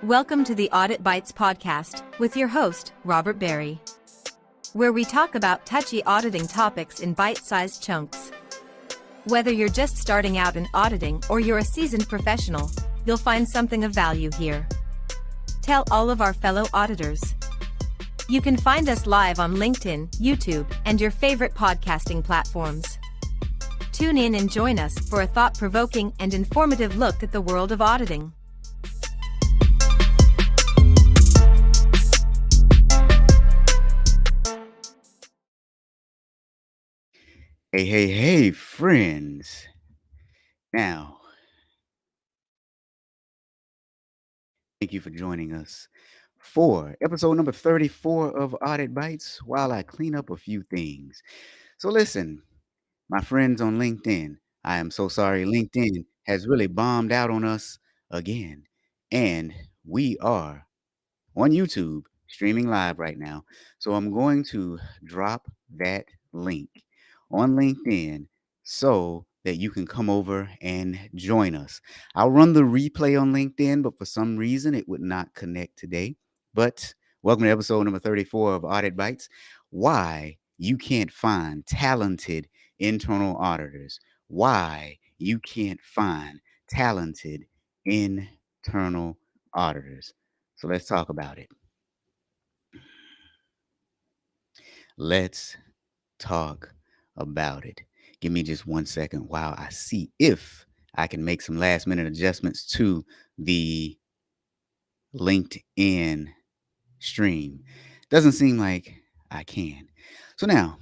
Welcome to the Audit Bites podcast with your host, 𝗪𝗵𝗫𝗀𝗍, where we talk about touchy auditing topics in bite-sized chunks. Whether you're just starting out in auditing or you're a seasoned professional, you'll find something of value here. Tell all of our fellow auditors. You can find us live on LinkedIn, YouTube, and your favorite podcasting platforms. Tune in and join us for a thought-provoking and informative look at the world of auditing. Hey, friends. Now, thank you for joining us for episode number 34 of Audit Bites while I clean up a few things. So listen, my friends on LinkedIn, I am so sorry LinkedIn has really bombed out on us again. And we are on YouTube streaming live right now. So I'm going to drop that link on LinkedIn so that you can come over and join us. I'll run the replay on LinkedIn, but for some reason it would not connect today. But welcome to episode number 34 of Audit Bites. Why you can't find talented internal auditors. Why you can't find talented internal auditors. So let's talk about it. Let's talk about it. Give me just 1 second while I see if I can make some last minute adjustments to the LinkedIn stream. Doesn't seem like I can. So now,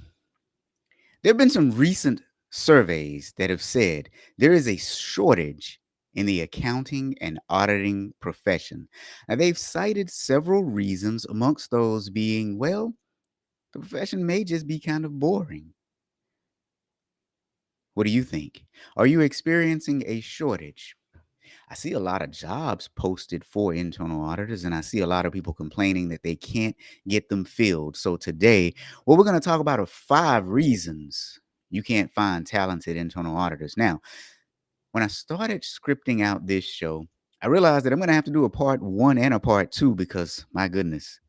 there have been some recent surveys that have said there is a shortage in the accounting and auditing profession. Now, they've cited several reasons, amongst those being, well, the profession may just be kind of boring. What do you think? Are you experiencing a shortage? I see a lot of jobs posted for internal auditors, and I see a lot of people complaining that they can't get them filled. So today, what we're going to talk about are 5 reasons you can't find talented internal auditors. Now, when I started scripting out this show, I realized that I'm going to have to do a part 1 and a part 2 because, my goodness,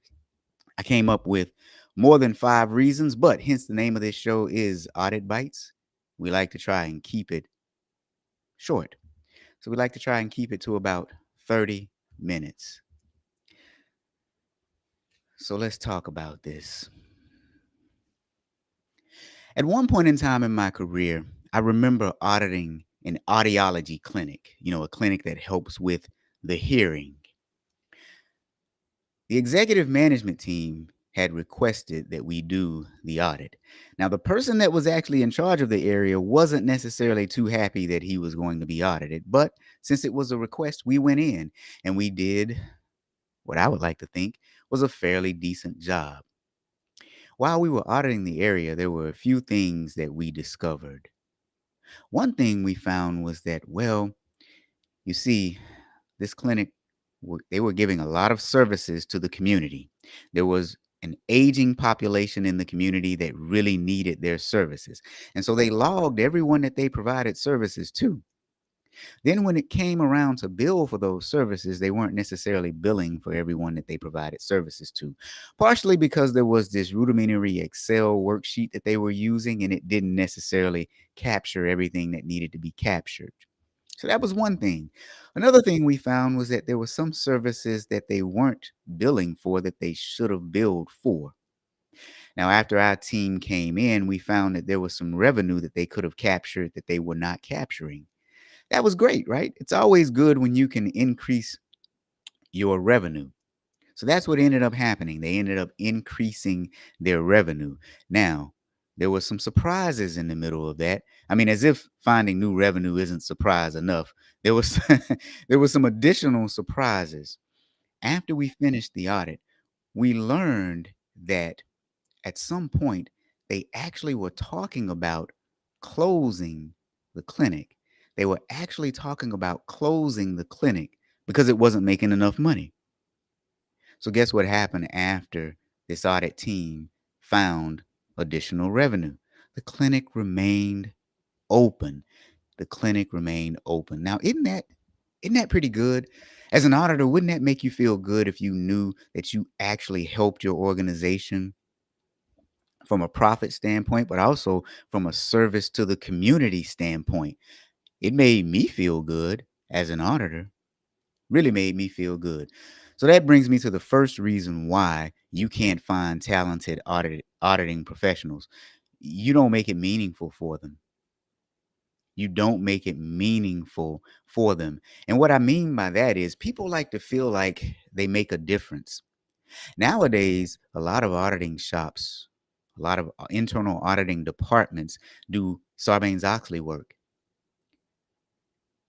I came up with more than 5 reasons, but hence the name of this show is Audit Bites. We like to try and keep it short. So we like to try and keep it to about 30 minutes. So let's talk about this. At one point in time in my career, I remember auditing an audiology clinic, a clinic that helps with the hearing. The executive management team had requested that we do the audit. Now, the person that was actually in charge of the area wasn't necessarily too happy that he was going to be audited, but since it was a request, we went in and we did what I would like to think was a fairly decent job. While we were auditing the area, there were a few things that we discovered. One thing we found was that, well, you see, this clinic, they were giving a lot of services to the community. There was an aging population in the community that really needed their services. And so they logged everyone that they provided services to. Then when it came around to bill for those services, they weren't necessarily billing for everyone that they provided services to, partially because there was this rudimentary Excel worksheet that they were using and it didn't necessarily capture everything that needed to be captured. So that was one thing. Another thing we found was that there were some services that they weren't billing for that they should have billed for. Now, after our team came in, we found that there was some revenue that they could have captured that they were not capturing. That was great, right? It's always good when you can increase your revenue. So that's what ended up happening. They ended up increasing their revenue. Now, there were some surprises in the middle of that. I mean, as if finding new revenue isn't surprise enough. There was there were some additional surprises. After we finished the audit, we learned that at some point they actually were talking about closing the clinic. They were actually talking about closing the clinic because it wasn't making enough money. So guess what happened after this audit team found additional revenue? The clinic remained open. The clinic remained open. Now, isn't that pretty good? As an auditor, wouldn't that make you feel good if you knew that you actually helped your organization from a profit standpoint, but also from a service to the community standpoint? It made me feel good as an auditor, really made me feel good. So that brings me to the first reason why you can't find talented auditing professionals. You don't make it meaningful for them. You don't make it meaningful for them. And what I mean by that is people like to feel like they make a difference. Nowadays, a lot of auditing shops, a lot of internal auditing departments do Sarbanes-Oxley work.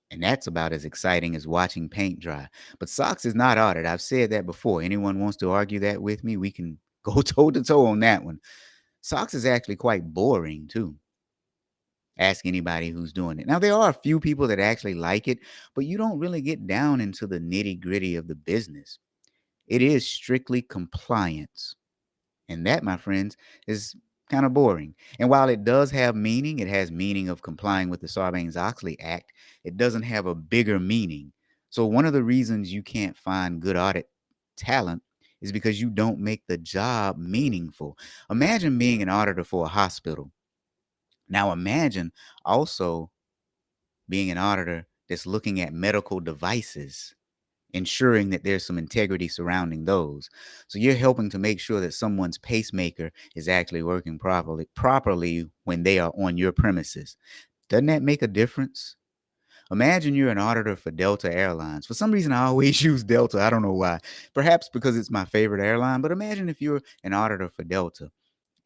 And that's about as exciting as watching paint dry. But SOX is not audit. I've said that before. Anyone wants to argue that with me, we can go toe to toe on that one. SOX is actually quite boring too. Ask anybody who's doing it. Now, there are a few people that actually like it, but you don't really get down into the nitty gritty of the business. It is strictly compliance. And that, my friends, is kind of boring. And while it does have meaning, it has meaning of complying with the Sarbanes-Oxley Act, it doesn't have a bigger meaning. So one of the reasons you can't find good audit talent is because you don't make the job meaningful. Imagine being an auditor for a hospital. Now imagine also being an auditor that's looking at medical devices, ensuring that there's some integrity surrounding those. So you're helping to make sure that someone's pacemaker is actually working properly when they are on your premises. Doesn't that make a difference? Imagine you're an auditor for Delta Airlines. For some reason, I always use Delta. I don't know why. Perhaps because it's my favorite airline, but imagine if you're an auditor for Delta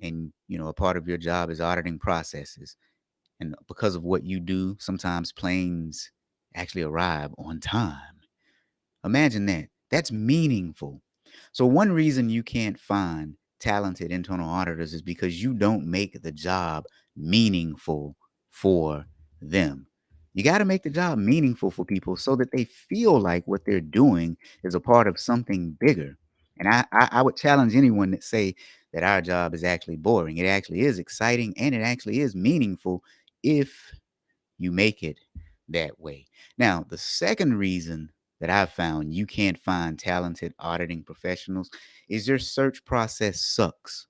and, a part of your job is auditing processes. And because of what you do, sometimes planes actually arrive on time. Imagine that. That's meaningful. So one reason you can't find talented internal auditors is because you don't make the job meaningful for them. You got to make the job meaningful for people so that they feel like what they're doing is a part of something bigger. And I would challenge anyone that say that our job is actually boring. It actually is exciting and it actually is meaningful if you make it that way. Now, the second reason that I've found you can't find talented auditing professionals is your search process sucks.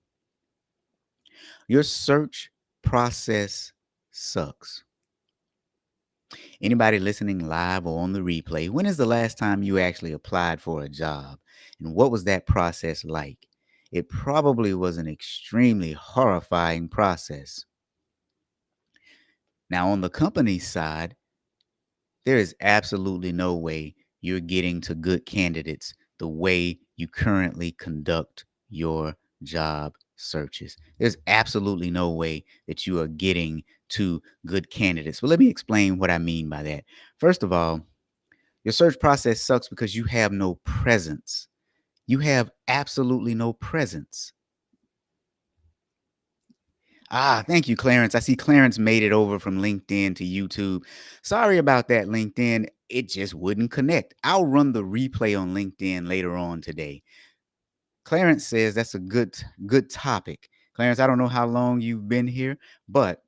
Your search process sucks. Anybody listening live or on the replay, when is the last time you actually applied for a job? And what was that process like? It probably was an extremely horrifying process. Now, on the company side, there is absolutely no way you're getting to good candidates the way you currently conduct your job searches. There's absolutely no way that you are getting to good candidates. But let me explain what I mean by that. First of all, your search process sucks because you have no presence. You have absolutely no presence. Thank you, Clarence. I see Clarence made it over from LinkedIn to YouTube. Sorry about that, LinkedIn. It just wouldn't connect. I'll run the replay on LinkedIn later on today. Clarence says that's a good topic. Clarence, I don't know how long you've been here, but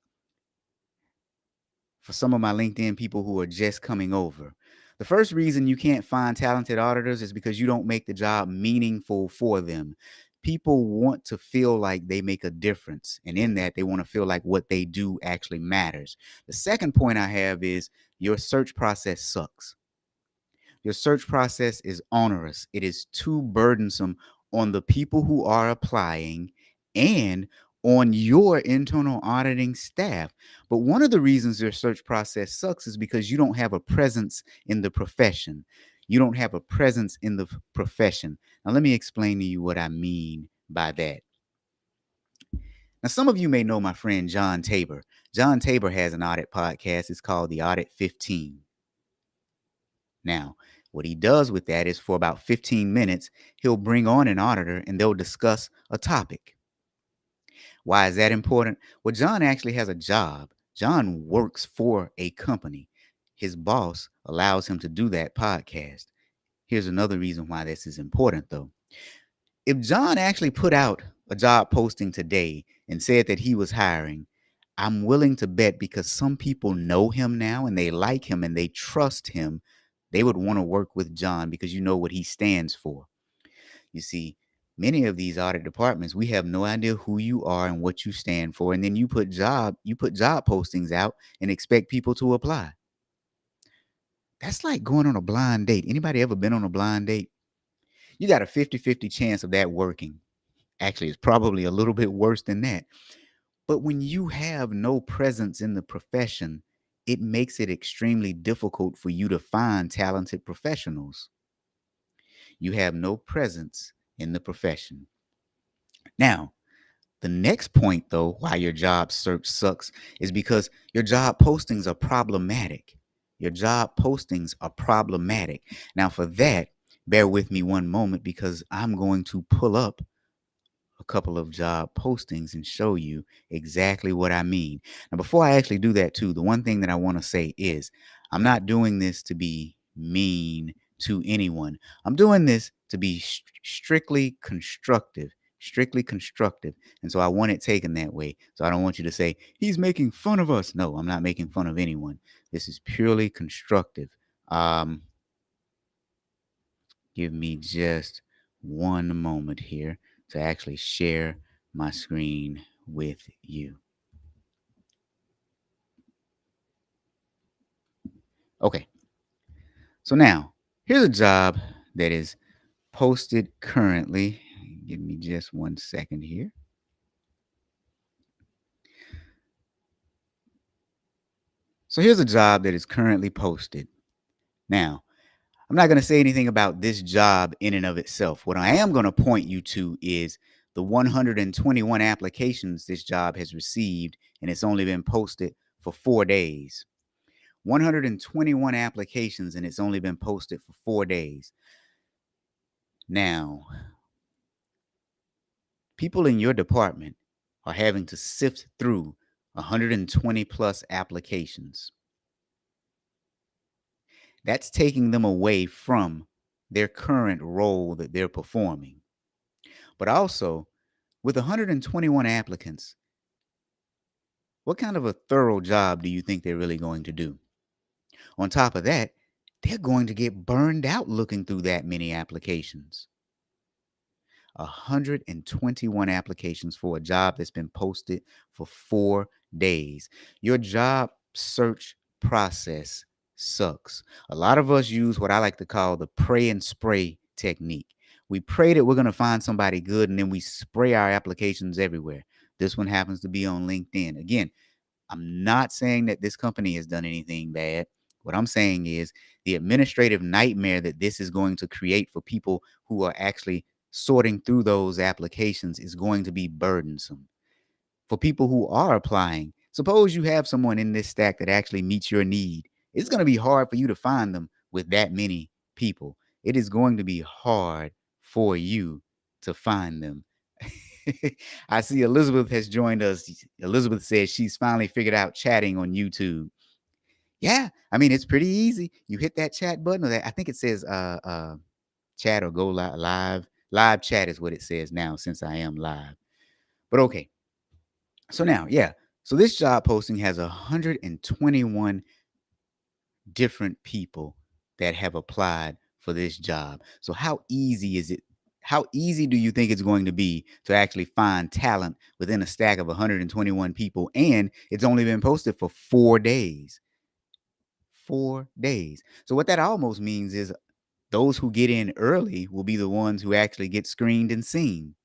for some of my LinkedIn people who are just coming over, the first reason you can't find talented auditors is because you don't make the job meaningful for them. People want to feel like they make a difference. And in that, they want to feel like what they do actually matters. The second point I have is your search process sucks. Your search process is onerous. It is too burdensome on the people who are applying and on your internal auditing staff. But one of the reasons your search process sucks is because you don't have a presence in the profession. You don't have a presence in the profession. Now, let me explain to you what I mean by that. Now, some of you may know my friend John Tabor. John Tabor has an audit podcast. It's called the Audit 15. Now, what he does with that is for about 15 minutes, he'll bring on an auditor and they'll discuss a topic. Why is that important? Well, John actually has a job. John works for a company. His boss allows him to do that podcast. Here's another reason why this is important, though. If John actually put out a job posting today and said that he was hiring, I'm willing to bet because some people know him now and they like him and they trust him They would want to work with John because you know what he stands for. You see, many of these audit departments, we have no idea who you are and what you stand for. And then you put job postings out and expect people to apply. That's like going on a blind date. Anybody ever been on a blind date? You got a 50-50 chance of that working. Actually, it's probably a little bit worse than that. But when you have no presence in the profession, it makes it extremely difficult for you to find talented professionals. You have no presence in the profession. Now, the next point, though, why your job search sucks is because your job postings are problematic. Your job postings are problematic. Now, for that, bear with me one moment because I'm going to pull up a couple of job postings and show you exactly what I mean. Now, before I actually do that too, the one thing that I want to say is I'm not doing this to be mean to anyone. I'm doing this to be strictly constructive. And so I want it taken that way. So I don't want you to say, he's making fun of us. No, I'm not making fun of anyone. This is purely constructive. Give me just one moment here to actually share my screen with you. Okay. So now, here's a job that is posted currently. Give me just 1 second here. So here's a job that is currently posted. Now, I'm not going to say anything about this job in and of itself. What I am going to point you to is the 121 applications this job has received, and it's only been posted for 4 days. 121 applications, and it's only been posted for 4 days. Now, people in your department are having to sift through 120 plus applications. That's taking them away from their current role that they're performing. But also, with 121 applicants, what kind of a thorough job do you think they're really going to do? On top of that, they're going to get burned out looking through that many applications. 121 applications for a job that's been posted for 4 days. Your job search process sucks. A lot of us use what I like to call the pray and spray technique. We pray that we're going to find somebody good, and then we spray our applications everywhere. This one happens to be on LinkedIn. Again, I'm not saying that this company has done anything bad. What I'm saying is the administrative nightmare that this is going to create for people who are actually sorting through those applications is going to be burdensome. For people who are applying, suppose you have someone in this stack that actually meets your need. It's going to be hard for you to find them with that many people. It is going to be hard for you to find them. I see Elizabeth has joined us. Elizabeth says she's finally figured out chatting on YouTube. Yeah, I mean, it's pretty easy. You hit that chat button, or that I think it says chat or go live. Live chat is what it says now since I am live. But okay. So now, yeah. So this job posting has 121 different people that have applied for this job. So how easy is it? How easy do you think it's going to be to actually find talent within a stack of 121 people? And it's only been posted for 4 days. 4 days. So what that almost means is those who get in early will be the ones who actually get screened and seen.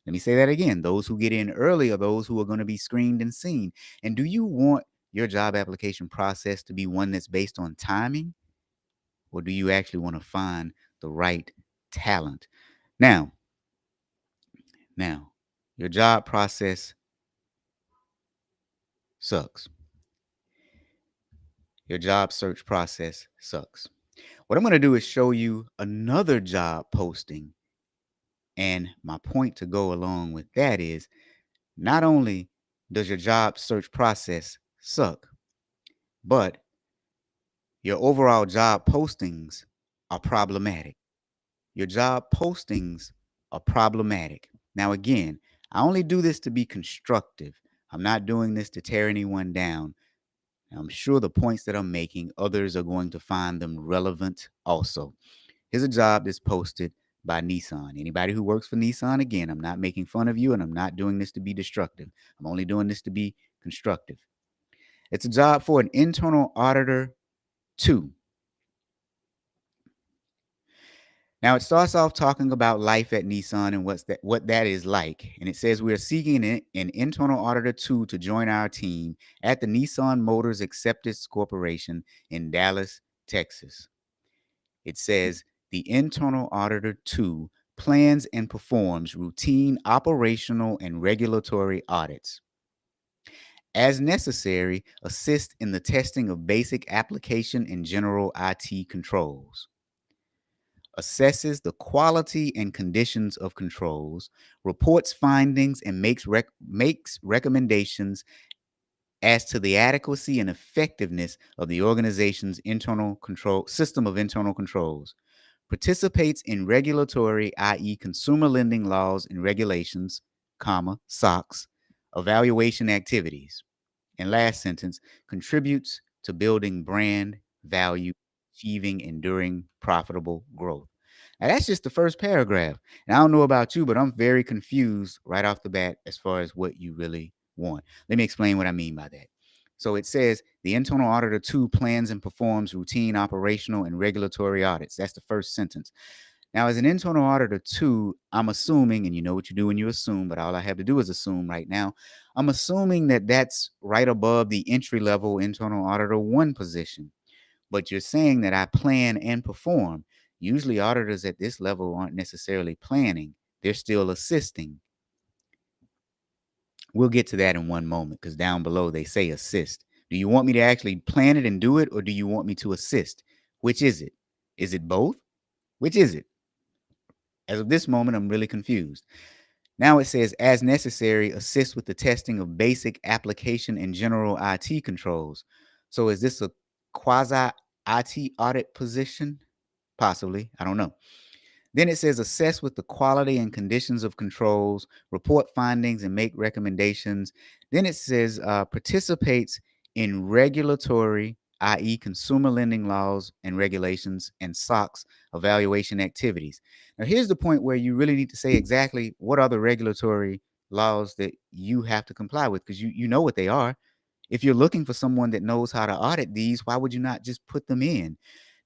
Let me say that again. Those who get in early are those who are going to be screened and seen. And do you want your job application process to be one that's based on timing? Or do you actually want to find the right talent? Now, your job process sucks. Your job search process sucks. What I'm going to do is show you another job posting. And my point to go along with that is not only does your job search process suck, but your overall job postings are problematic. Your job postings are problematic. Now, again, I only do this to be constructive. I'm not doing this to tear anyone down. Now, I'm sure the points that I'm making, others are going to find them relevant also. Here's a job that's posted by Nissan. Anybody who works for Nissan, again, I'm not making fun of you and I'm not doing this to be destructive. I'm only doing this to be constructive. It's a job for an internal auditor 2. Now, it starts off talking about life at Nissan and what that is like. And it says we are seeking an internal auditor 2 to join our team at the Nissan Motors Acceptance Corporation in Dallas, Texas. It says the internal auditor 2 plans and performs routine operational and regulatory audits. As necessary, assist in the testing of basic application and general IT controls. Assesses the quality and conditions of controls, reports findings, and makes recommendations as to the adequacy and effectiveness of the organization's internal control system of internal controls. Participates in regulatory, i.e. consumer lending laws and regulations, 𝗁, evaluation activities. And last sentence, contributes to building brand value, achieving enduring profitable growth. Now, that's just the first paragraph. And I don't know about you, but I'm very confused right off the bat as far as what you really want. Let me explain what I mean by that. So it says the internal auditor 2 plans and performs routine operational and regulatory audits. That's the first sentence. Now, as an internal auditor 2, I'm assuming, and you know what you do when you assume, but all I have to do is assume right now. I'm assuming that that's right above the entry-level internal auditor 1 position. But you're saying that I plan and perform. Usually auditors at this level aren't necessarily planning. They're still assisting. We'll get to that in one moment because down below they say assist. Do you want me to actually plan it and do it, or do you want me to assist? Which is it? Is it both? Which is it? As of this moment, I'm really confused. Now it says, as necessary, assist with the testing of basic application and general IT controls. So is this a quasi IT audit position? Possibly. I don't know. Then it says, assess with the quality and conditions of controls, report findings, and make recommendations. Then it says, participates in regulatory, i.e. consumer lending laws and regulations, and SOX evaluation activities. Now, here's the point where you really need to say exactly what are the regulatory laws that you have to comply with, because you know what they are. If you're looking for someone that knows how to audit these, why would you not just put them in?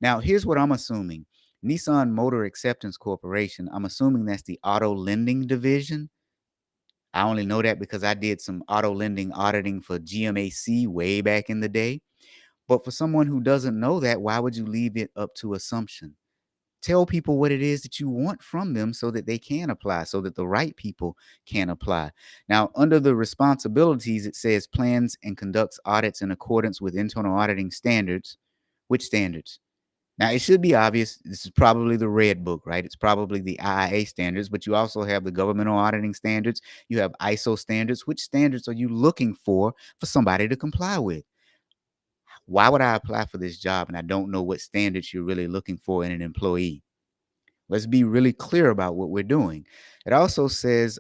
Now, here's what I'm assuming. Nissan Motor Acceptance Corporation, I'm assuming that's the auto lending division. I only know that because I did some auto lending auditing for 𝗁𝗵𝗁𝗀 way back in the day. But for someone who doesn't know that, why would you leave it up to assumption? Tell people what it is that you want from them so that they can apply, so that the right people can apply. Now, under the responsibilities, it says plans and conducts audits in accordance with internal auditing standards. Which standards? Now, it should be obvious. This is probably the red book, right? It's probably the IIA standards, but you also have the governmental auditing standards. You have ISO standards. Which standards are you looking for somebody to comply with? Why would I apply for this job and I don't know what standards you're really looking for in an employee? Let's be really clear about what we're doing. It also says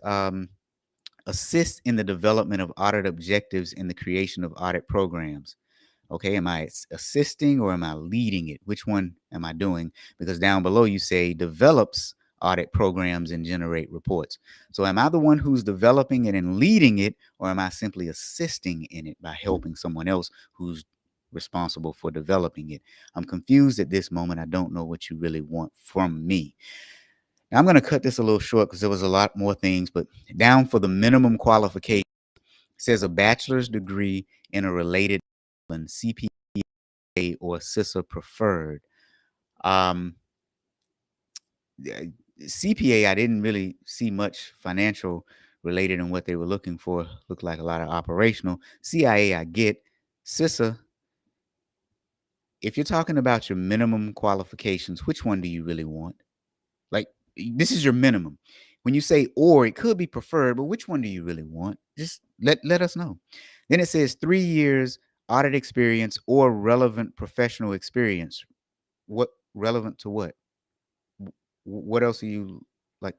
assist in the development of audit objectives and the creation of audit programs. Okay, am I assisting or am I leading it? Which one am I doing? Because down below you say develops audit programs and generate reports. So am I the one who's developing it and leading it, or am I simply assisting in it by helping someone else who's responsible for developing it? I'm confused at this moment. I don't know what you really want from me. Now, I'm going to cut this a little short because there was a lot more things, but down for the minimum qualification, it says a bachelor's degree in a related CPA or CISA preferred. CPA, I didn't really see much financial related in what they were looking for. Looked like a lot of operational. CIA, I get. CISA, if you're talking about your minimum qualifications, which one do you really want? Like, this is your minimum. When you say or, it could be preferred, but which one do you really want? Just let us know. Then it says 3 years audit experience or relevant professional experience. What relevant to what? What else are you like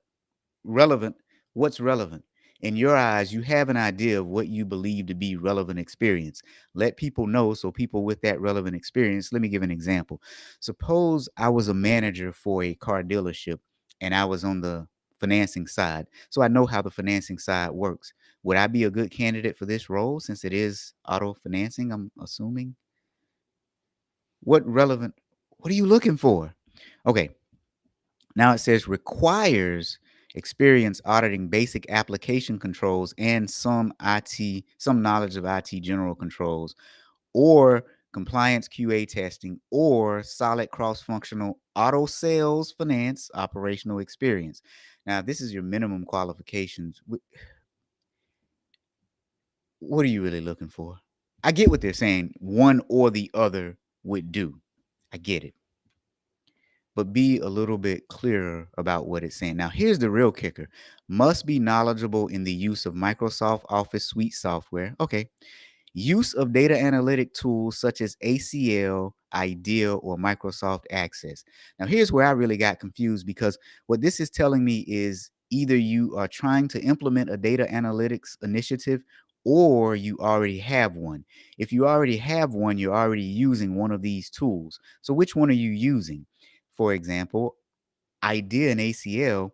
relevant? What's relevant? In your eyes, you have an idea of what you believe to be relevant experience. Let people know, so people with that relevant experience. Let me give an example. Suppose I was a manager for a car dealership and I was on the financing side. So I know how the financing side works. Would I be a good candidate for this role since it is auto financing, I'm assuming? What are you looking for? Okay. Now it says requires experience auditing basic application controls and some knowledge of IT general controls, or compliance QA testing, or solid cross-functional auto sales finance operational experience. Now, this is your minimum qualifications. What are you really looking for? I get what they're saying. One or the other would do. I get it. But be a little bit clearer about what it's saying. Now, here's the real kicker. Must be knowledgeable in the use of Microsoft Office Suite software. Okay. Use of data analytic tools such as ACL, IDEA, or Microsoft Access. Now, here's where I really got confused, because what this is telling me is either you are trying to implement a data analytics initiative or you already have one. If you already have one, you're already using one of these tools. So which one are you using? For example, IDEA and ACL,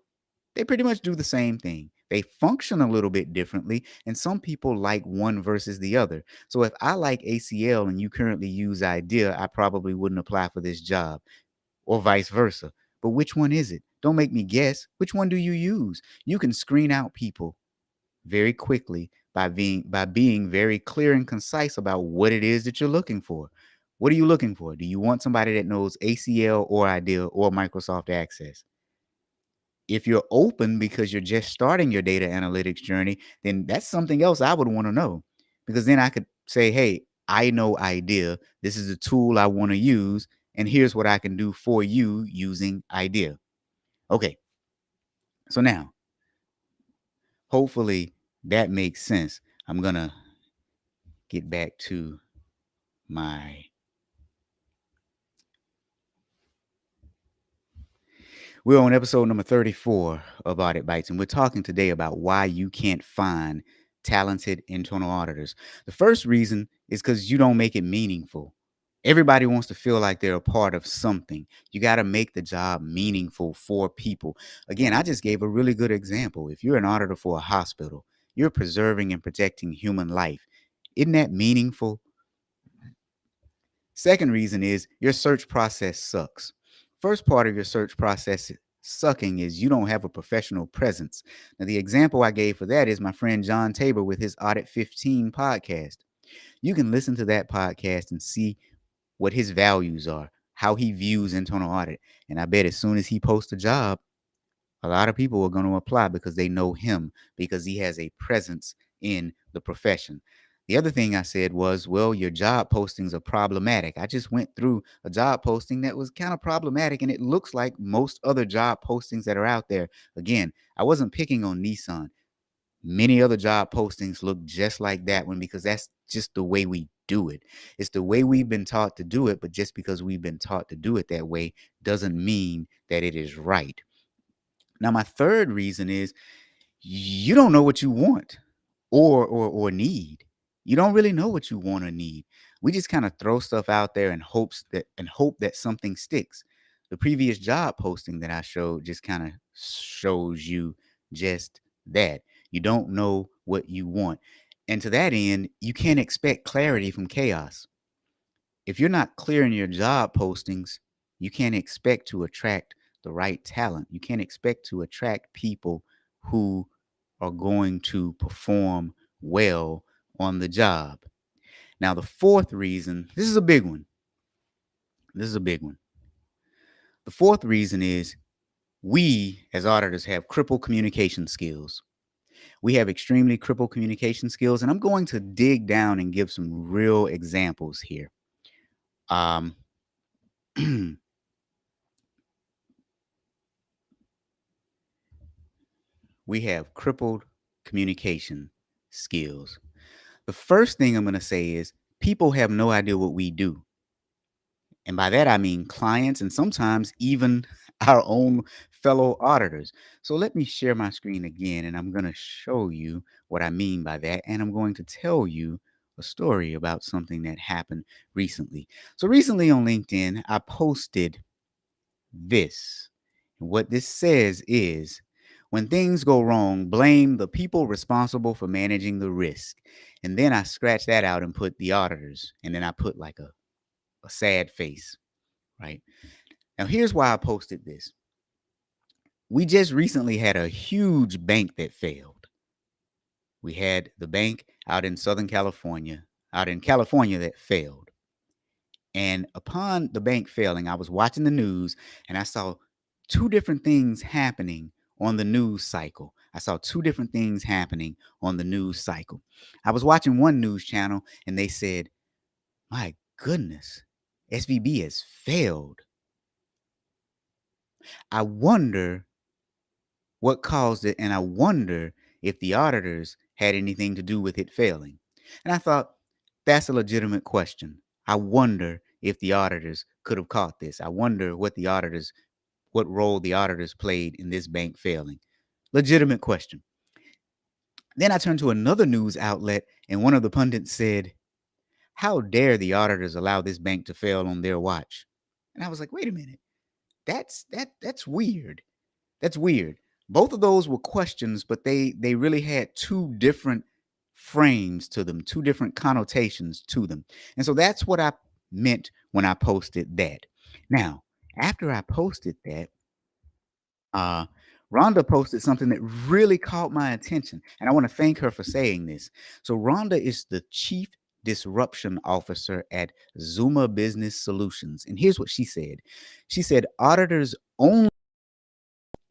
they pretty much do the same thing. They function a little bit differently, and some people like one versus the other. So if I like ACL and you currently use IDEA, I probably wouldn't apply for this job, or vice versa. But which one is it? Don't make me guess. Which one do you use? You can screen out people very quickly by being very clear and concise about what it is that you're looking for. What are you looking for? Do you want somebody that knows ACL or IDEA or Microsoft Access? If you're open because you're just starting your data analytics journey, then that's something else I would want to know, because then I could say, hey, I know IDEA. This is a tool I want to use, and here's what I can do for you using IDEA. Okay. So now, hopefully that makes sense. I'm going to get back to my We're on episode number 34 of Audit Bites, and we're talking today about why you can't find talented internal auditors. The first reason is because you don't make it meaningful. Everybody wants to feel like they're a part of something. You got to make the job meaningful for people. Again, I just gave a really good example. If you're an auditor for a hospital, you're preserving and protecting human life. Isn't that meaningful? Second reason is your search process sucks. First part of your search process sucking is you don't have a professional presence. Now, the example I gave for that is my friend John Tabor with his Audit 15 podcast. You can listen to that podcast and see what his values are, how he views internal audit. And I bet as soon as he posts a job, a lot of people are going to apply because they know him, because he has a presence in the profession. The other thing I said was, well, your job postings are problematic. I just went through a job posting that was kind of problematic, and it looks like most other job postings that are out there. Again, I wasn't picking on Nissan. Many other job postings look just like that one, because that's just the way we do it. It's the way we've been taught to do it, but just because we've been taught to do it that way doesn't mean that it is right. Now, my third reason is you don't know what you want or need. You don't really know what you want or need. We just kind of throw stuff out there and hope that something sticks. The previous job posting that I showed just kind of shows you just that. You don't know what you want. And to that end, you can't expect clarity from chaos. If you're not clear in your job postings, you can't expect to attract the right talent. You can't expect to attract people who are going to perform well on the job. Now, the fourth reason, this is a big one. The fourth reason is we as auditors have crippled communication skills. We have extremely crippled communication skills, and I'm going to dig down and give some real examples here. We have crippled communication skills. The first thing I'm going to say is people have no idea what we do. And by that, I mean clients and sometimes even our own fellow auditors. So let me share my screen again, and I'm going to show you what I mean by that. And I'm going to tell you a story about something that happened recently. So recently on LinkedIn, I posted this. And what this says is, when things go wrong, blame the people responsible for managing the risk. And then I scratch that out and put the auditors. And then I put like a sad face, right? Now, here's why I posted this. We just recently had a huge bank that failed. We had the bank out in Southern California, that failed. And upon the bank failing, I was watching the news and I saw two different things happening on the news cycle. I saw two different things happening on the news cycle. I was watching one news channel and they said, my goodness, SVB has failed. I wonder what caused it, and I wonder if the auditors had anything to do with it failing. And I thought, that's a legitimate question. I wonder if the auditors could have caught this. I wonder what role the auditors played in this bank failing. Legitimate question. Then I turned to another news outlet, and one of the pundits said, how dare the auditors allow this bank to fail on their watch? And I was like, wait a minute. That's weird. That's weird. Both of those were questions, but they really had two different frames to them, two different connotations to them. And so that's what I meant when I posted that. Now, after I posted that, Rhonda posted something that really caught my attention, and I want to thank her for saying this. So Rhonda is the Chief Disruption Officer at Zuma Business Solutions. And here's what she said. She said, auditors only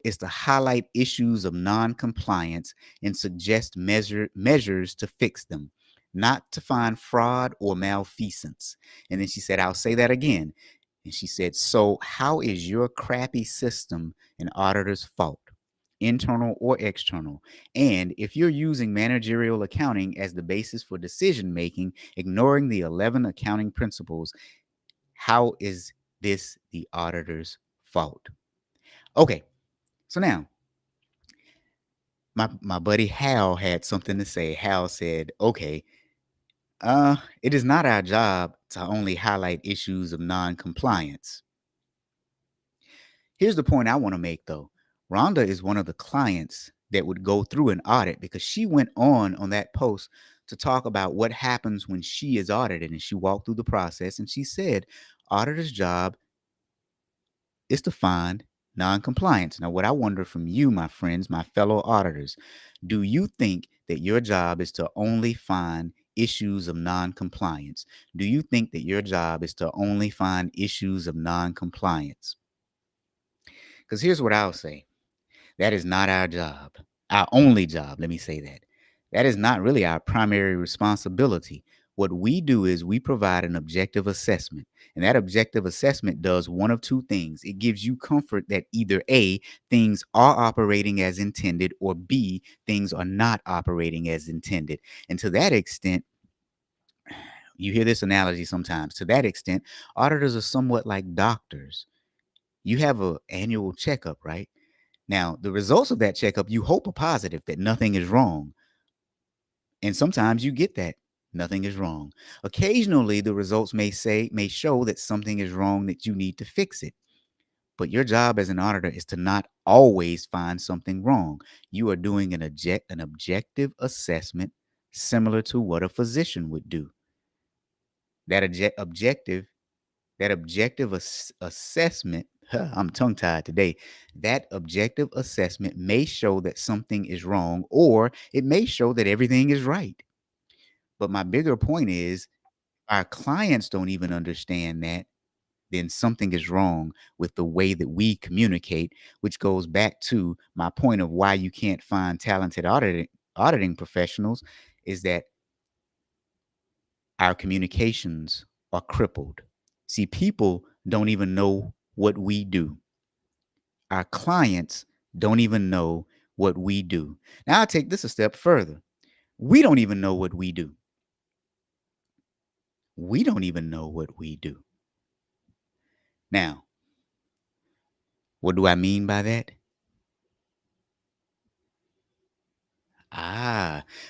is to highlight issues of non-compliance and suggest measures to fix them, not to find fraud or malfeasance. And then she said, I'll say that again. And she said, so how is your crappy system an auditor's fault, internal or external? And if you're using managerial accounting as the basis for decision making, ignoring the 11 accounting principles, how is this the auditor's fault? Okay, so now my buddy Hal had something to say. Hal said, okay, it is not our job to only highlight issues of non-compliance. Here's the point I want to make, though. Rhonda is one of the clients that would go through an audit, because she went on that post to talk about what happens when she is audited, and she walked through the process, and she said auditor's job is to find non-compliance. Now, what I wonder from you, my friends, my fellow auditors, do you think that your job is to only find issues of non-compliance? Do you think that your job is to only find issues of non-compliance? Because here's what I'll say. That is not our job, our only job. Let me say that. That is not really our primary responsibility. What we do is we provide an objective assessment. And that objective assessment does one of two things. It gives you comfort that either A, things are operating as intended, or B, things are not operating as intended. And to that extent, you hear this analogy sometimes. To that extent, auditors are somewhat like doctors. You have an annual checkup, right? Now, the results of that checkup, you hope are positive, that nothing is wrong. And sometimes you get that nothing is wrong. Occasionally, the results may show that something is wrong, that you need to fix it. But your job as an auditor is to not always find something wrong. You are doing an objective assessment similar to what a physician would do. That objective assessment, I'm tongue-tied today. That objective assessment may show that something is wrong, or it may show that everything is right. But my bigger point is, our clients don't even understand that, then something is wrong with the way that we communicate, which goes back to my point of why you can't find talented auditing professionals, is that our communications are crippled. See, people don't even know what we do. Our clients don't even know what we do. Now, I'll take this a step further. We don't even know what we do. We don't even know what we do. Now, What do I mean by that?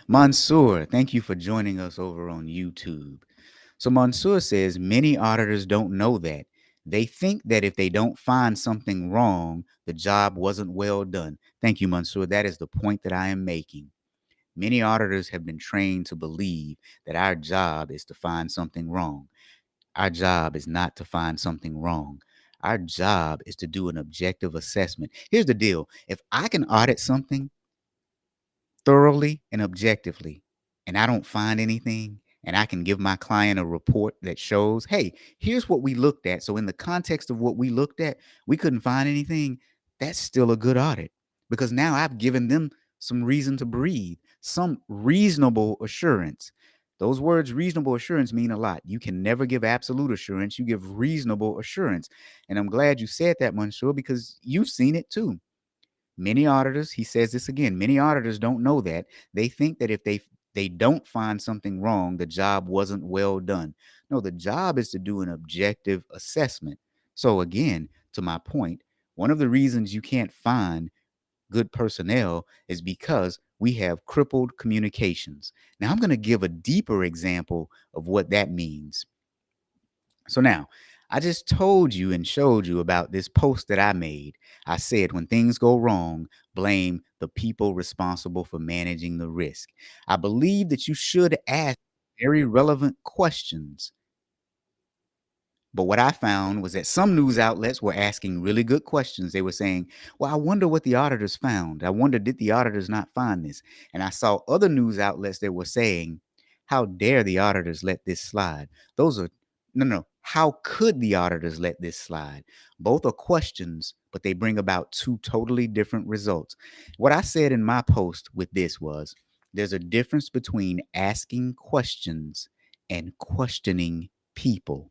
Mansoor, thank you for joining us over on YouTube. So Mansoor says many auditors don't know that. They think that if they don't find something wrong, the job wasn't well done. Thank you, Mansoor. That is the point that I am making. Many auditors have been trained to believe that our job is to find something wrong. Our job is not to find something wrong. Our job is to do an objective assessment. Here's the deal. If I can audit something thoroughly and objectively, and I don't find anything, and I can give my client a report that shows, hey, here's what we looked at. So in the context of what we looked at, we couldn't find anything. That's still a good audit because now I've given them some reason to breathe, some reasonable assurance. Those words, reasonable assurance, mean a lot. You can never give absolute assurance. You give reasonable assurance. And I'm glad you said that, Mansoor, because you've seen it too. Many auditors, he says this again, many auditors don't know that. They think that if they don't find something wrong, the job wasn't well done. No, the job is to do an objective assessment. So again, to my point, one of the reasons you can't find good personnel is because we have crippled communications. Now, I'm going to give a deeper example of what that means. So now, I just told you and showed you about this post that I made. I said, when things go wrong, blame the people responsible for managing the risk. I believe that you should ask very relevant questions. But what I found was that some news outlets were asking really good questions. They were saying, well, I wonder what the auditors found. I wonder, did the auditors not find this? And I saw other news outlets that were saying, how dare the auditors let this slide? Those are, no. How could the auditors let this slide? Both are questions, but they bring about two totally different results. What I said in my post with this was, there's a difference between asking questions and questioning people.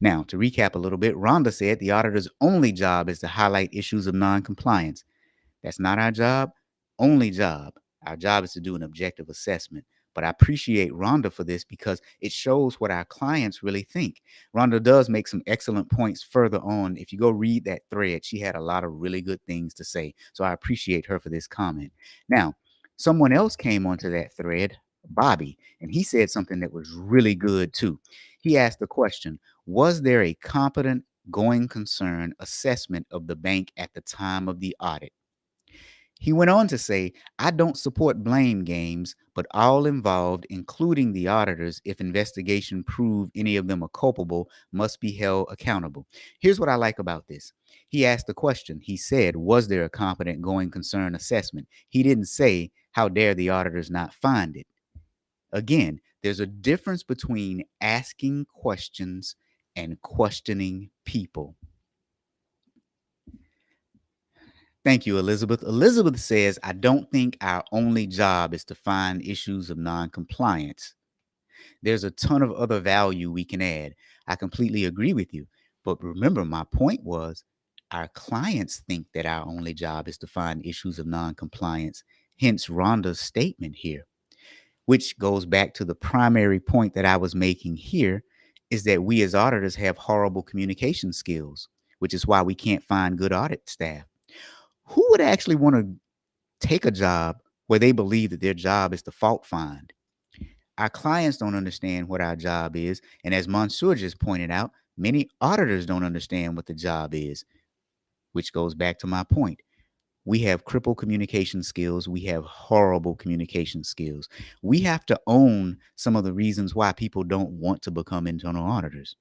Now, to recap a little bit, Rhonda said the auditor's only job is to highlight issues of non-compliance. That's not our job. Only job. Our job is to do an objective assessment. But I appreciate Rhonda for this because it shows what our clients really think. Rhonda does make some excellent points further on. If you go read that thread, she had a lot of really good things to say. So I appreciate her for this comment. Now, someone else came onto that thread, Bobby, and he said something that was really good too. He asked the question, was there a competent going concern assessment of the bank at the time of the audit? He went on to say, I don't support blame games, but all involved, including the auditors, if investigation prove any of them are culpable, must be held accountable. Here's what I like about this. He asked the question. He said, was there a competent going concern assessment? He didn't say, how dare the auditors not find it? Again, there's a difference between asking questions and questioning people. Thank you, Elizabeth. Elizabeth says, I don't think our only job is to find issues of non-compliance. There's a ton of other value we can add. I completely agree with you. But remember, my point was our clients think that our only job is to find issues of non-compliance. Hence Rhonda's statement here, which goes back to the primary point that I was making here, is that we as auditors have horrible communication skills, which is why we can't find good audit staff. Who would actually want to take a job where they believe that their job is to fault find? Our clients don't understand what our job is. And as Mansoor just pointed out, many auditors don't understand what the job is, which goes back to my point. We have crippled communication skills. We have horrible communication skills. We have to own some of the reasons why people don't want to become internal auditors.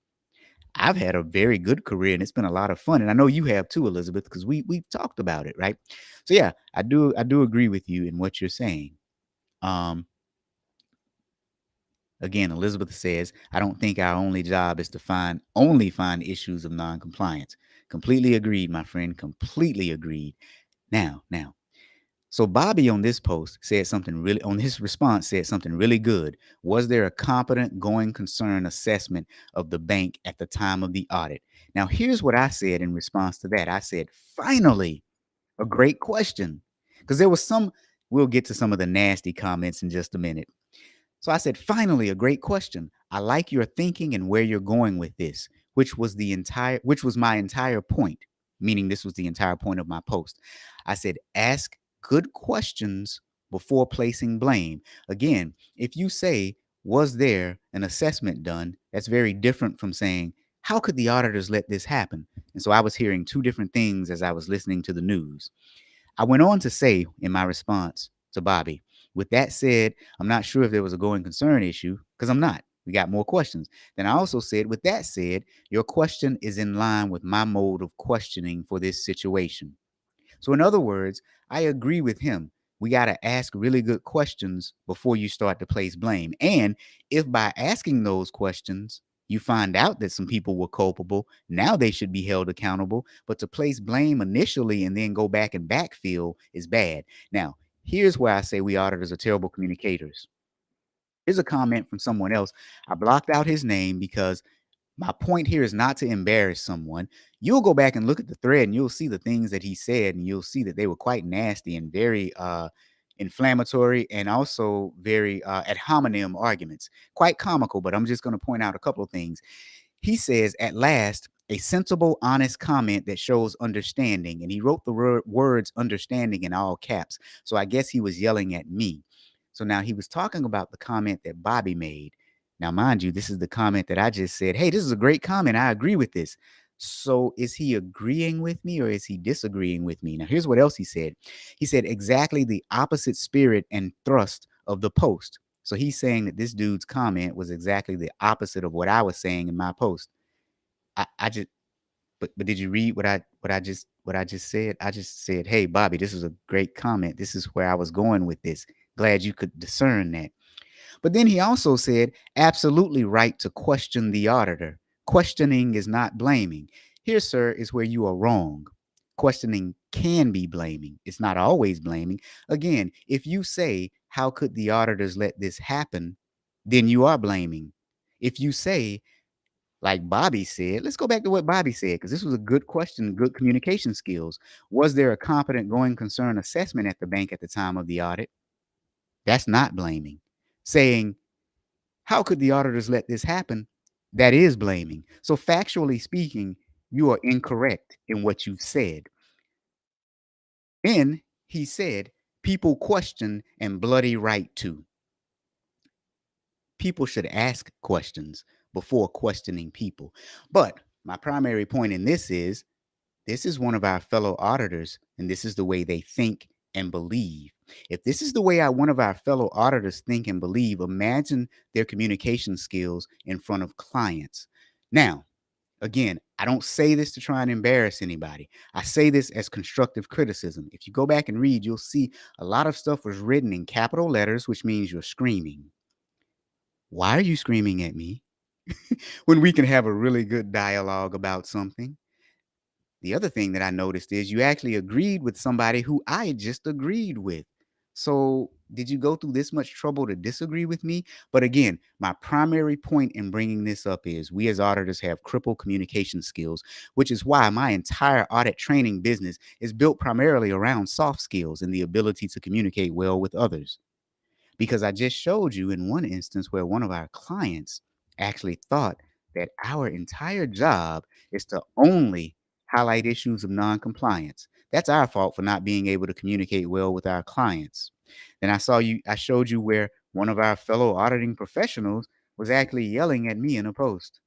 I've had a very good career and it's been a lot of fun. And I know you have too, Elizabeth, because we've talked about it, right? So yeah, I do agree with you in what you're saying. Again, Elizabeth says, I don't think our only job is to only find issues of non-compliance. Completely agreed, my friend. Completely agreed. Now, so Bobby on this post said something really, on his response said something really good. Was there a competent going concern assessment of the bank at the time of the audit? Now, here's what I said in response to that. I said, finally, a great question. Because there was we'll get to some of the nasty comments in just a minute. So I said, finally, a great question. I like your thinking and where you're going with this, which was my entire point. meaning this was the entire point of my post. I said, ask good questions before placing blame. Again, if you say, was there an assessment done? That's very different from saying, how could the auditors let this happen? And so I was hearing two different things as I was listening to the news. I went on to say in my response to Bobby, with that said, I'm not sure if there was a going concern issue, because I'm not. We got more questions. Then I also said, with that said, your question is in line with my mode of questioning for this situation. So in other words, I agree with him. We got to ask really good questions before you start to place blame. And if by asking those questions, you find out that some people were culpable, now they should be held accountable. But to place blame initially and then go back and backfill is bad. Now, here's where I say we auditors are terrible communicators. Here's a comment from someone else. I blocked out his name because my point here is not to embarrass someone. You'll go back and look at the thread and you'll see the things that he said, and you'll see that they were quite nasty and very inflammatory, and also very ad hominem arguments. Quite comical, but I'm just going to point out a couple of things. He says, at last, a sensible, honest comment that shows understanding. And he wrote the words understanding in all caps. So I guess he was yelling at me. So now he was talking about the comment that Bobby made. Now, mind you, this is the comment that I just said, hey, this is a great comment. I agree with this. So is he agreeing with me or is he disagreeing with me? Now, here's what else he said. He said exactly the opposite spirit and thrust of the post. So he's saying that this dude's comment was exactly the opposite of what I was saying in my post. But did you read what I just said? I just said, hey, Bobby, this is a great comment. This is where I was going with this. Glad you could discern that. But then he also said, absolutely right to question the auditor. Questioning is not blaming. Here, sir, is where you are wrong. Questioning can be blaming. It's not always blaming. Again, if you say, how could the auditors let this happen? Then you are blaming. If you say, like Bobby said, let's go back to what Bobby said, because this was a good question, good communication skills. Was there a competent going concern assessment at the bank at the time of the audit? That's not blaming. Saying, how could the auditors let this happen? That is blaming. So factually speaking, you are incorrect in what you've said. Then he said, people question and bloody right to. People should ask questions before questioning people. But my primary point in this is one of our fellow auditors, and this is the way they think and believe. If this is the way one of our fellow auditors think and believe, imagine their communication skills in front of clients. Now, again, I don't say this to try and embarrass anybody. I say this as constructive criticism. If you go back and read, you'll see a lot of stuff was written in capital letters, which means you're screaming. Why are you screaming at me when we can have a really good dialogue about something? The other thing that I noticed is you actually agreed with somebody who I just agreed with. So did you go through this much trouble to disagree with me? But again, my primary point in bringing this up is we as auditors have crippled communication skills, which is why my entire audit training business is built primarily around soft skills and the ability to communicate well with others. Because I just showed you in one instance where one of our clients actually thought that our entire job is to only highlight issues of non-compliance. That's our fault for not being able to communicate well with our clients. Then I showed you where one of our fellow auditing professionals was actually yelling at me in a post,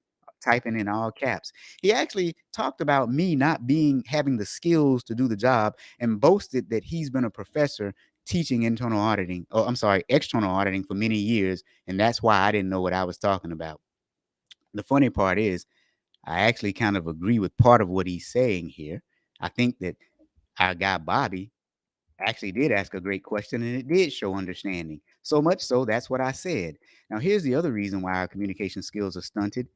typing in all caps. He actually talked about me not having the skills to do the job and boasted that he's been a professor teaching external auditing for many years, and that's why I didn't know what I was talking about. The funny part is I actually kind of agree with part of what he's saying here. I think that our guy Bobby actually did ask a great question and it did show understanding. So much so that's what I said. Now here's the other reason why our communication skills are stunted.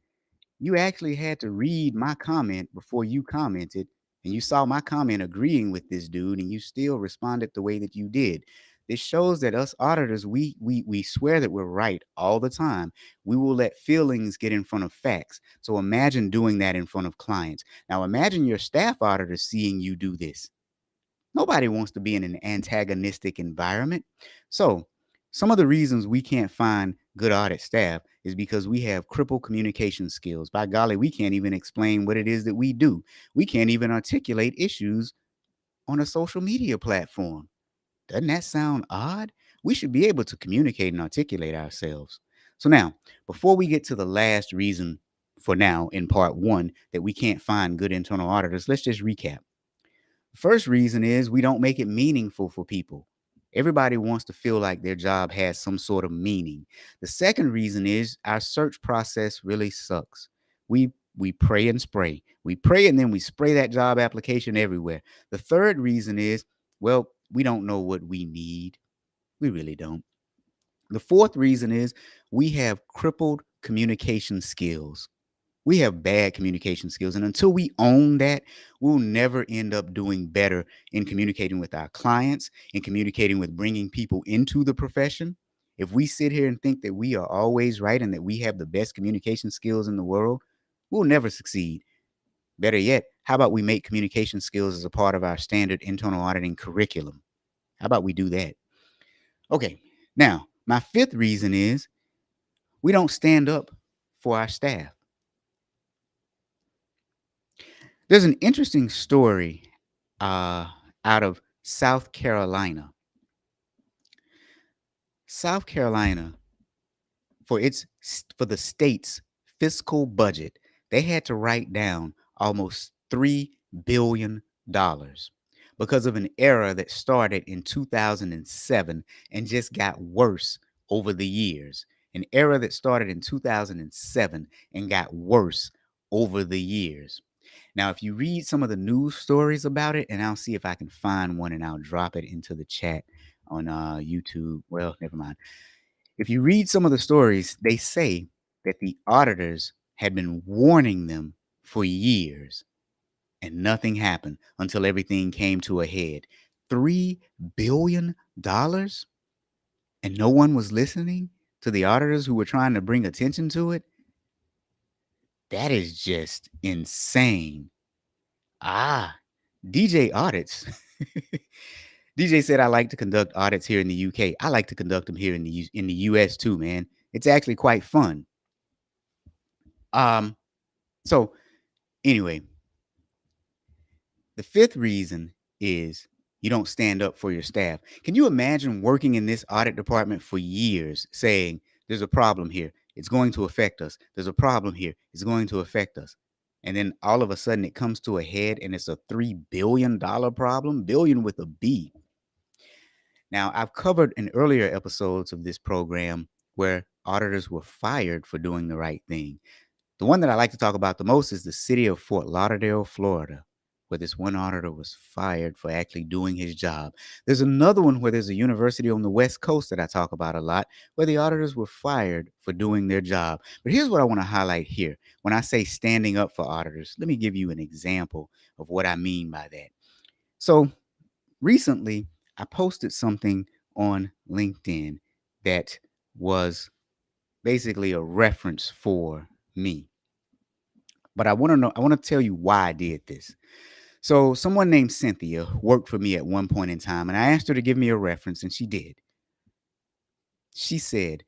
You actually had to read my comment before you commented, and you saw my comment agreeing with this dude, and you still responded the way that you did. This shows that us auditors, we swear that we're right all the time. We will let feelings get in front of facts. So imagine doing that in front of clients. Now imagine your staff auditors seeing you do this. Nobody wants to be in an antagonistic environment. So Some of the reasons we can't find good audit staff is because we have crippled communication skills. By golly, we can't even explain what it is that we do. We can't even articulate issues on a social media platform. Doesn't that sound odd? We should be able to communicate and articulate ourselves. So now, before we get to the last reason for now in part one that we can't find good internal auditors, let's just recap. First reason is we don't make it meaningful for people. Everybody wants to feel like their job has some sort of meaning. The second reason is our search process really sucks. We pray and spray. We pray and then we spray that job application everywhere. The third reason is, well, we don't know what we need. We really don't. The fourth reason is we have crippled communication skills. We have bad communication skills. And until we own that, we'll never end up doing better in communicating with our clients, in communicating with bringing people into the profession. If we sit here and think that we are always right and that we have the best communication skills in the world, we'll never succeed. Better yet, how about we make communication skills as a part of our standard internal auditing curriculum? How about we do that? Okay, now, my fifth reason is we don't stand up for our staff. There's an interesting story out of South Carolina. South Carolina, for the state's fiscal budget, they had to write down almost $3 billion because of an error that started in 2007 and just got worse over the years. An error that started in 2007 and got worse over the years. Now, if you read some of the news stories about it, and I'll see if I can find one and I'll drop it into the chat on YouTube. Well, never mind. If you read some of the stories, they say that the auditors had been warning them for years and nothing happened until everything came to a head. $3 billion? And no one was listening to the auditors who were trying to bring attention to it? That is just insane. DJ audits. DJ said, I like to conduct audits here in the UK. I like to conduct them here in the US too, man. It's actually quite fun. So anyway, the fifth reason is you don't stand up for your staff. Can you imagine working in this audit department for years saying, there's a problem here, it's going to affect us. There's a problem here, it's going to affect us. And then all of a sudden it comes to a head and it's a $3 billion problem, billion with a B. Now, I've covered in earlier episodes of this program where auditors were fired for doing the right thing. The one that I like to talk about the most is the city of Fort Lauderdale, Florida, where this one auditor was fired for actually doing his job. There's another one where there's a university on the West Coast that I talk about a lot, where the auditors were fired for doing their job. But here's what I want to highlight here. When I say standing up for auditors, let me give you an example of what I mean by that. So recently, I posted something on LinkedIn that was basically a reference for me. But I want to tell you why I did this. So someone named Cynthia worked for me at one point in time, and I asked her to give me a reference, and she did. She said,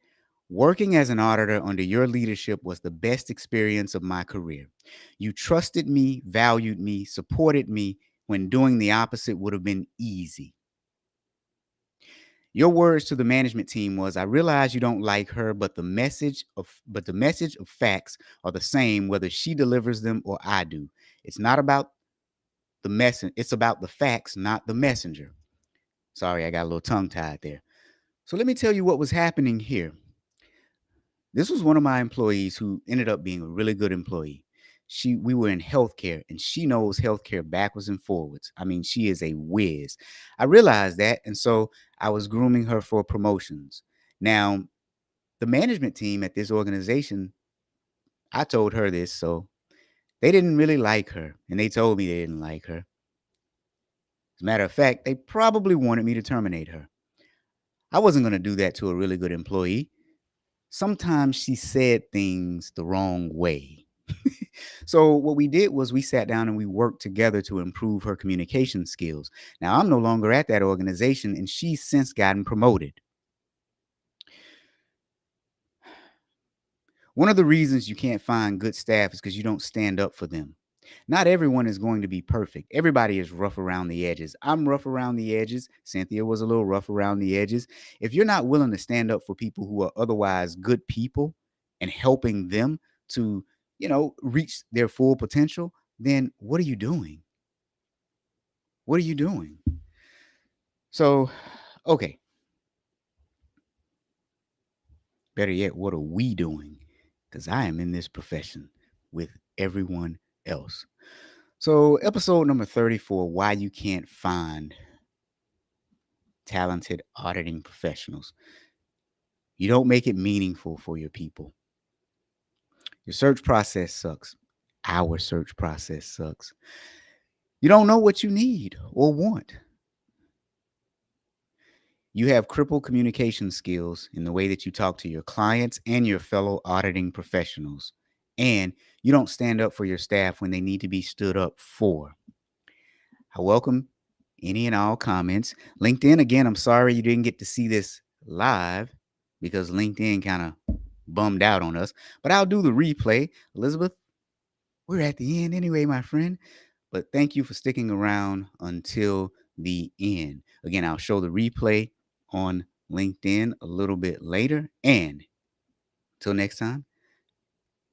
working as an auditor under your leadership was the best experience of my career. You trusted me, valued me, supported me when doing the opposite would have been easy. Your words to the management team was, I realize you don't like her, but the message of facts are the same whether she delivers them or I do. It's not about the message, it's about the facts, not the messenger. Sorry, I got a little tongue-tied there. So let me tell you what was happening here. This was one of my employees who ended up being a really good employee. We were in healthcare, and she knows healthcare backwards and forwards. I mean, she is a whiz. I realized that, and so I was grooming her for promotions. Now, the management team at this organization, I told her this, so they didn't really like her, and they told me they didn't like her. As a matter of fact, they probably wanted me to terminate her. I wasn't going to do that to a really good employee. Sometimes she said things the wrong way. So what we did was we sat down and we worked together to improve her communication skills. Now, I'm no longer at that organization, and she's since gotten promoted. One of the reasons you can't find good staff is because you don't stand up for them. Not everyone is going to be perfect. Everybody is rough around the edges. I'm rough around the edges. Cynthia was a little rough around the edges. If you're not willing to stand up for people who are otherwise good people and helping them to, reach their full potential, then what are you doing? What are you doing? So, okay. Better yet, what are we doing? Because I am in this profession with everyone else. So, episode number 34, why you can't find talented auditing professionals. You don't make it meaningful for your people. Your search process sucks. Our search process sucks. You don't know what you need or want. You have crippled communication skills in the way that you talk to your clients and your fellow auditing professionals. And you don't stand up for your staff when they need to be stood up for. I welcome any and all comments. LinkedIn, again, I'm sorry you didn't get to see this live because LinkedIn kind of bummed out on us. But I'll do the replay. Elizabeth, we're at the end anyway, my friend. But thank you for sticking around until the end. Again, I'll show the replay on LinkedIn a little bit later. And until next time,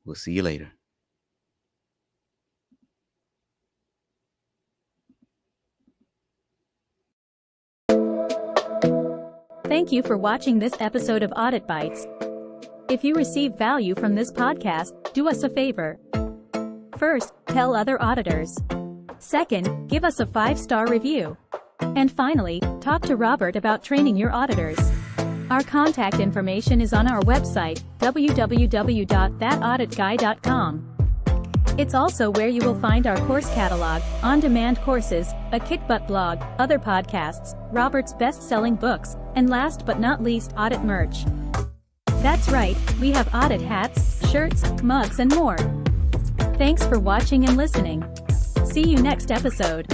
we'll see you later. Thank you for watching this episode of Audit Bites. If you receive value from this podcast, do us a favor. First, tell other auditors. Second, give us a 5-star review. And finally, talk to Robert about training your auditors. Our contact information is on our website, www.𝗓𝗏𝗺𝗀𝗀𝗀.com. It's also where you will find our course catalog, on-demand courses, a 𝗀𝗵𝗄𝗏𝗀𝗀𝗀 blog, other podcasts, Robert's best-selling books, and last but not least, audit merch. That's right, we have audit hats, shirts, mugs and more. Thanks for watching and listening. See you next episode.